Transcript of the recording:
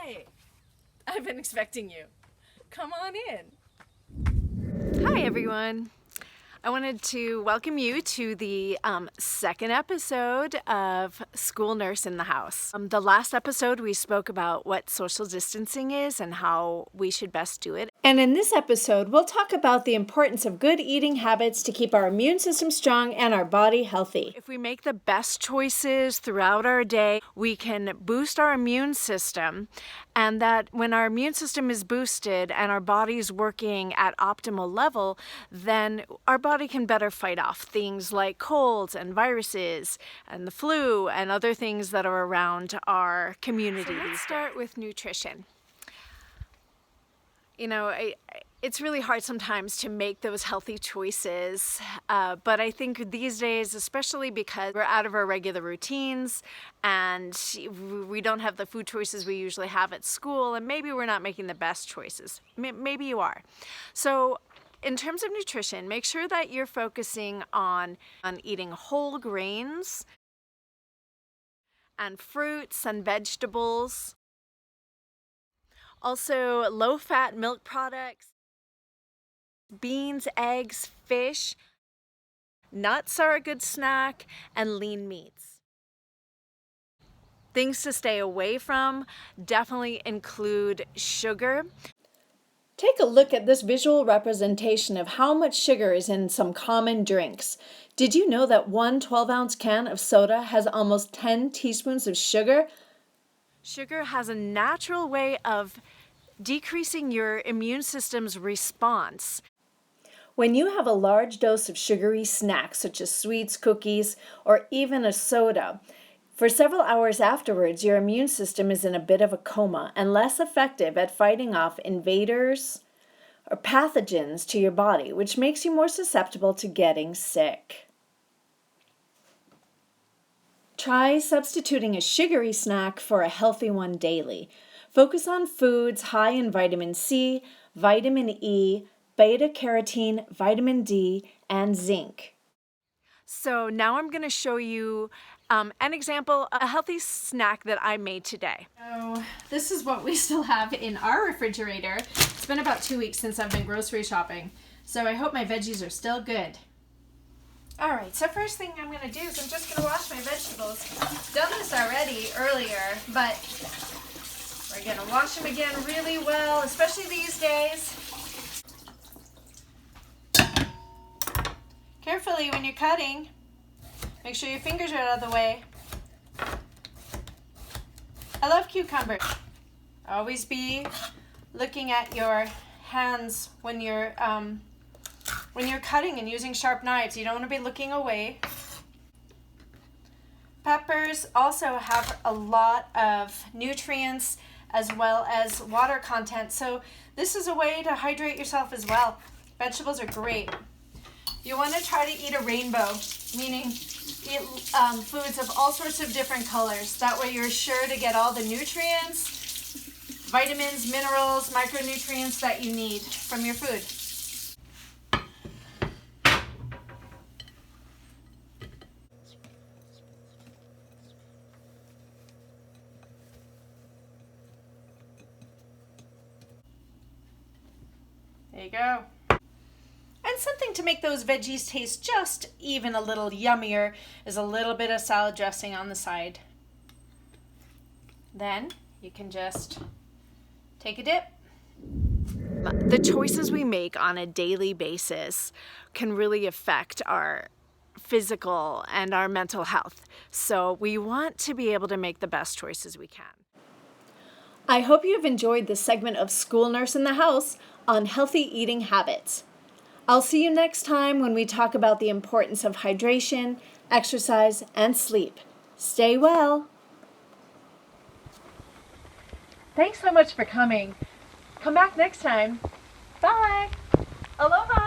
Hi. I've been expecting you. Come on in. Hi, everyone. I wanted to welcome you to the second episode of School Nurse in the House. The last episode, we spoke about what social distancing is and how we should best do it. And in this episode, we'll talk about the importance of good eating habits to keep our immune system strong and our body healthy. If we make the best choices throughout our day, we can boost our immune system, and that when our immune system is boosted and our body's working at optimal level, then our body can better fight off things like colds and viruses and the flu and other things that are around our community. So let's start with nutrition. You know, it's really hard sometimes to make those healthy choices, but I think these days, especially because we're out of our regular routines and we don't have the food choices we usually have at school, and maybe we're not making the best choices. Maybe you are. So in terms of nutrition, make sure that you're focusing on eating whole grains and fruits and vegetables. Also, low-fat milk products, beans, eggs, fish, nuts are a good snack, and lean meats. Things to stay away from definitely include sugar. Take a look at this visual representation of how much sugar is in some common drinks. Did you know that one 12-ounce can of soda has almost 10 teaspoons of sugar? Sugar has a natural way of decreasing your immune system's response. When you have a large dose of sugary snacks, such as sweets, cookies, or even a soda, for several hours afterwards, your immune system is in a bit of a coma and less effective at fighting off invaders or pathogens to your body, which makes you more susceptible to getting sick. Try substituting a sugary snack for a healthy one daily. Focus on foods high in vitamin C, vitamin E, beta-carotene, vitamin D, and zinc. So now I'm going to show you an example, a healthy snack that I made today. So this is what we still have in our refrigerator. It's been about 2 weeks since I've been grocery shopping, so I hope my veggies are still good. Alright, so first thing I'm going to do is I'm just going to wash my vegetables. I've done this already earlier, but we're going to wash them again really well, especially these days. Carefully when you're cutting. Make sure your fingers are out of the way. I love cucumbers. Always be looking at your hands when you're cutting and using sharp knives. You don't want to be looking away. Peppers also have a lot of nutrients as well as water content, so this is a way to hydrate yourself as well. Vegetables are great. You want to try to eat a rainbow, meaning eat foods of all sorts of different colors. That way you're sure to get all the nutrients, vitamins, minerals, micronutrients that you need from your food. There you go. And something to make those veggies taste just even a little yummier is a little bit of salad dressing on the side. Then you can just take a dip. The choices we make on a daily basis can really affect our physical and our mental health. So we want to be able to make the best choices we can. I hope you've enjoyed this segment of School Nurse in the House on healthy eating habits. I'll see you next time when we talk about the importance of hydration, exercise, and sleep. Stay well. Thanks so much for coming. Come back next time. Bye. Aloha.